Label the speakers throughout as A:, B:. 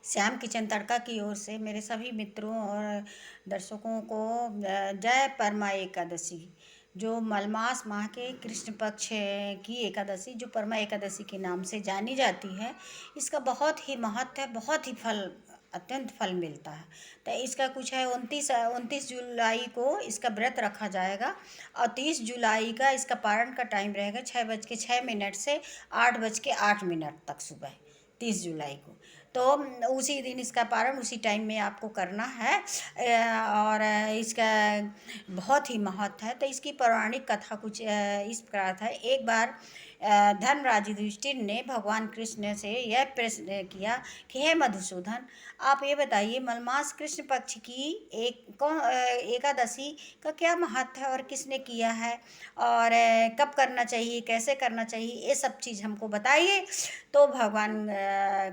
A: Shyam kitchen तड़का की ओर से मेरे सभी मित्रों और दर्शकों को जय परमा एकादशी। जो मलमास माह के कृष्ण पक्ष की एकादशी जो परमा एकादशी के नाम से जानी जाती है, इसका बहुत ही महत्व है, बहुत ही फल, अत्यंत फल मिलता है। तो इसका कुछ है, 29 जुलाई को इसका व्रत रखा जाएगा और 30 जुलाई का इसका पारण का टाइम रहेगा 6:06 से 8:08 तक सुबह, 30 जुलाई को। तो उसी दिन इसका पारण उसी टाइम में आपको करना है। और इसका बहुत ही महत्व है। तो इसकी पौराणिक कथा कुछ इस प्रकार था। एक बार धर्मराज युधिष्ठिर ने भगवान कृष्ण से यह प्रश्न किया कि हे मधुसूदन, आप ये बताइए, मलमास कृष्ण पक्ष की एकादशी का क्या महत्व है और किसने किया है, और कब करना चाहिए, कैसे करना चाहिए, ये सब चीज़ हमको बताइए। तो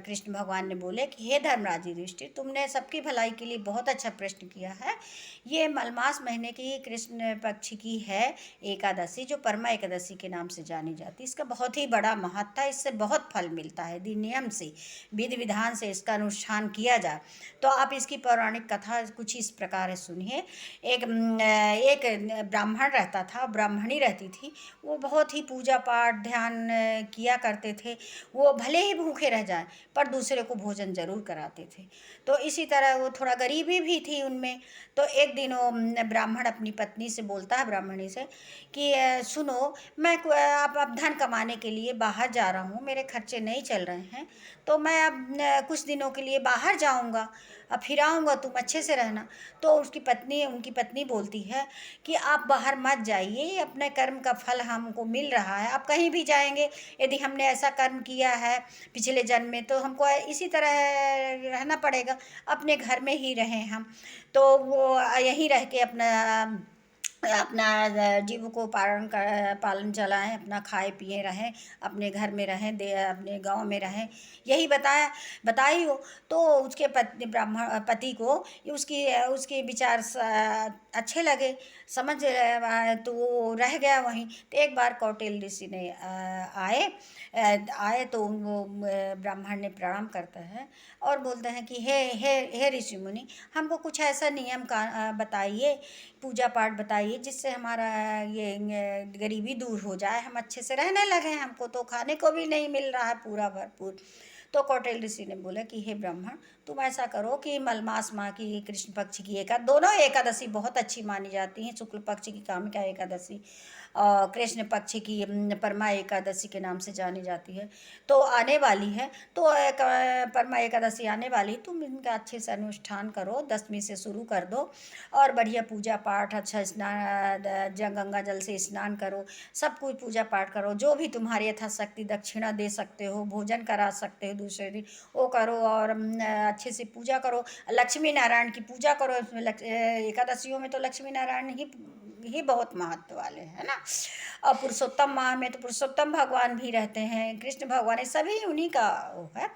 A: कृष्ण भगवान ने बोले कि हे धर्मराज युधिष्ठिर, तुमने सबकी भलाई के लिए बहुत अच्छा प्रश्न किया है। ये मलमास महीने की कृष्ण पक्ष की है एकादशी, जो परमा एकादशी के नाम से जानी जाती है। इसका बहुत ही बड़ा महत्व है, इससे बहुत फल मिलता है। यदि नियम से, विधि विधान से इसका अनुष्ठान किया जाए तो आप इसकी पौराणिक कथा कुछ इस प्रकार है, सुनिए। एक ब्राह्मण रहता था, ब्राह्मणी रहती थी। वो बहुत ही पूजा पाठ ध्यान किया करते थे। वो भले ही भूखे रह जाएं पर दूसरे को भोजन जरूर कराते थे। तो इसी तरह वो थोड़ा गरीबी भी थी उनमें। तो एक दिन वो ब्राह्मण अपनी पत्नी से बोलता है, ब्राह्मणी से, कि सुनो, मैं अब धन कमाने के लिए बाहर जा रहा हूँ, मेरे खर्चे नहीं चल रहे हैं, तो मैं अब कुछ दिनों के लिए बाहर जाऊँगा, अब फिर आऊँगा, तुम अच्छे से रहना। तो उनकी पत्नी बोलती है कि आप बाहर मत जाइए, अपने कर्म का फल हमको मिल रहा है। आप कहीं भी जाएंगे, यदि हमने ऐसा कर्म किया है पिछले जन्म में, तो हमको इसी तरह रहना पड़ेगा, अपने घर में ही रहें हम। तो वो यहीं रह के अपना अपना जीव को पालन चलाएं, अपना खाए पिए रहें, अपने घर में रहें, अपने गांव में रहें, यही बताई हो। तो उसके पति को उसकी उसके विचार अच्छे लगे, समझ तो वो रह गया वहीं। तो एक बार कौटिल्य ऋषि ने आए तो वो ब्राह्मण ने प्रणाम करता है और बोलते हैं कि हे हे हे ऋषि मुनि, हमको कुछ ऐसा नियम का बताइए, पूजा पाठ बताइए, जिससे हमारा ये गरीबी दूर हो जाए, हम अच्छे से रहने लगे। हमको तो खाने को भी नहीं मिल रहा है पूरा भरपूर। तो कौटिल्य ऋषि ने बोला कि हे ब्राह्मण, तुम ऐसा करो कि मलमास माह की कृष्ण पक्ष की दोनों एकादशी बहुत अच्छी मानी जाती हैं। शुक्ल पक्ष की कामिका एकादशी और कृष्ण पक्ष की परमा एकादशी के नाम से जानी जाती है, तो आने वाली है। तो परमा एकादशी आने वाली, तुम इनका अच्छे से अनुष्ठान करो, 10वीं से शुरू कर दो और बढ़िया पूजा पाठ, अच्छा स्नान, गंगा जल से स्नान करो, सब कुछ पूजा पाठ करो, जो भी तुम्हारी यथाशक्ति दक्षिणा दे सकते हो, भोजन करा सकते हो दूसरे दिन, वो करो। और अच्छे से पूजा करो, लक्ष्मी नारायण की पूजा करो। इसमें एकादशियों में तो लक्ष्मी नारायण ही बहुत महत्व वाले हैं ना। और पुरुषोत्तम माह में तो पुरुषोत्तम भगवान भी रहते हैं, कृष्ण भगवान, सभी उन्हीं का वो है।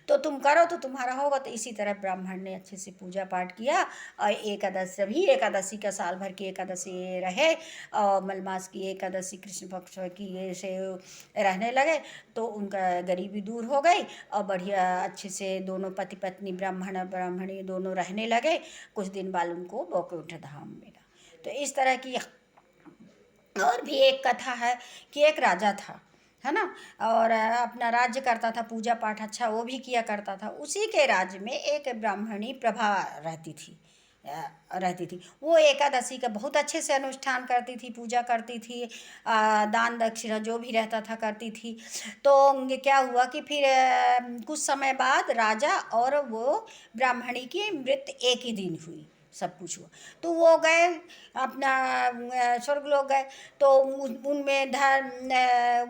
A: तो तुम करो तो तुम्हारा होगा। तो इसी तरह ब्राह्मण ने अच्छे से पूजा पाठ किया और सभी एकादशी का, साल भर की एकादशी रहे और मलमास की एकादशी कृष्ण पक्ष की ये से रहने लगे, तो उनका गरीबी दूर हो गई और बढ़िया अच्छे से दोनों पति पत्नी, ब्राह्मण ब्राह्मणी दोनों रहने लगे। कुछ दिन बाद उनको वैकुंठ धाम मिला। तो इस तरह की और भी एक कथा है कि एक राजा था, है ना, और अपना राज्य करता था, पूजा पाठ अच्छा वो भी किया करता था। उसी के राज्य में एक ब्राह्मणी प्रभा रहती थी। वो एकादशी का बहुत अच्छे से अनुष्ठान करती थी, पूजा करती थी, दान दक्षिणा जो भी रहता था करती थी। तो क्या हुआ कि फिर कुछ समय बाद राजा और वो ब्राह्मणी की मृत्यु एक ही दिन हुई, सब कुछ हुआ। तो वो गए अपना स्वर्गलोक गए। तो उनमें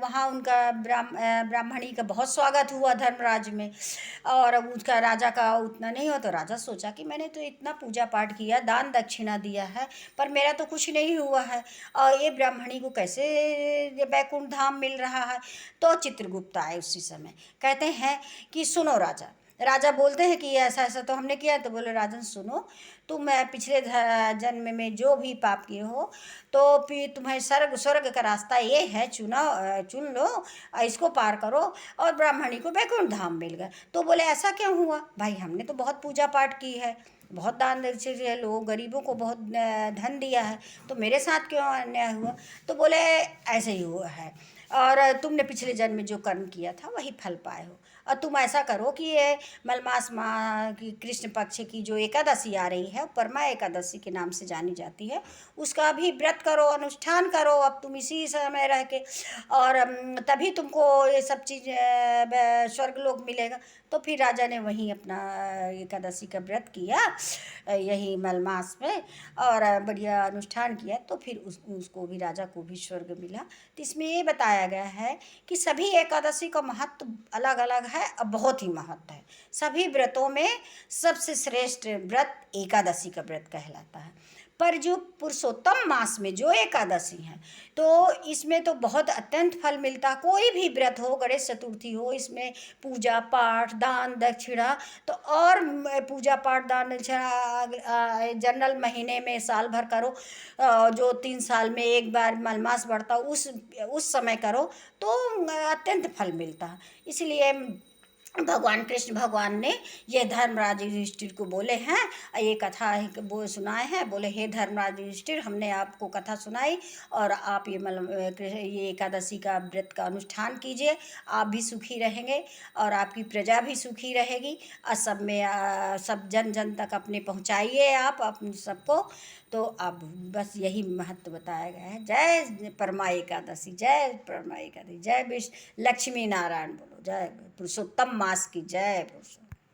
A: वहाँ उनका ब्राह्मणी का बहुत स्वागत हुआ धर्मराज में। और उसका राजा का उतना नहीं हुआ। तो राजा सोचा कि मैंने तो इतना पूजा पाठ किया, दान दक्षिणा दिया है, पर मेरा तो कुछ नहीं हुआ है, और ये ब्राह्मणी को कैसे ये वैकुंठ धाम मिल रहा है। तो चित्रगुप्त आए उसी समय, कहते हैं कि सुनो राजा, राजा बोलते हैं कि ऐसा ऐसा तो हमने किया। तो बोले राजन सुनो, तुम पिछले जन्म में जो भी पाप किए हो, तो फिर तुम्हें स्वर्ग स्वर्ग का रास्ता ये है, चुन लो, इसको पार करो। और ब्राह्मणी को वैकुंठ धाम मिल गया। तो बोले ऐसा क्यों हुआ भाई, हमने तो बहुत पूजा पाठ की है, बहुत दान दक्षिण है, लोग गरीबों को बहुत धन दिया है, तो मेरे साथ क्यों अन्याय हुआ। तो बोले ऐसे ही हुआ है, और तुमने पिछले जन्म में जो कर्म किया था वही फल पाए हो। और तुम ऐसा करो कि ये मलमास माह की कृष्ण पक्ष की जो एकादशी आ रही है, परमा एकादशी के नाम से जानी जाती है, उसका भी व्रत करो, अनुष्ठान करो अब तुम इसी समय रह के, और तभी तुमको ये सब चीज़ स्वर्गलोक मिलेगा। तो फिर राजा ने वहीं अपना एकादशी का व्रत किया, यही मलमास में, और बढ़िया अनुष्ठान किया, तो फिर उसको भी, राजा को भी स्वर्ग मिला। तो इसमें ये बताया गया है कि सभी एकादशी का महत्व अलग अलग है और बहुत ही महत्व है। सभी व्रतों में सबसे श्रेष्ठ व्रत एकादशी का व्रत कहलाता है। पर जो पुरुषोत्तम मास में जो एकादशी है, तो इसमें तो बहुत अत्यंत फल मिलता। कोई भी व्रत हो, गणेश चतुर्थी हो, इसमें पूजा पाठ दान दक्षिणा, तो और पूजा पाठ दान दक्षिणा जनरल महीने में साल भर करो, जो 3 साल में एक बार मलमास बढ़ता उस समय करो, तो अत्यंत फल मिलता है। इसलिए भगवान कृष्ण भगवान ने ये धर्मराज युधिष्ठिर को बोले हैं, ये कथा वो सुनाए हैं। बोले हे धर्मराज युधिष्ठिर, हमने आपको कथा सुनाई, और आप ये एकादशी का व्रत का अनुष्ठान कीजिए, आप भी सुखी रहेंगे और आपकी प्रजा भी सुखी रहेगी। और सब में सब जन जन तक अपने पहुँचाइए आप अपने सबको। तो अब बस यही महत्व बताया गया है। जय परमा एकादशी, जय परमा एकादशी, जय विष्णु लक्ष्मी नारायण बोलो, जय पुरुषोत्तम मास की जय। पुरुषोत्तम।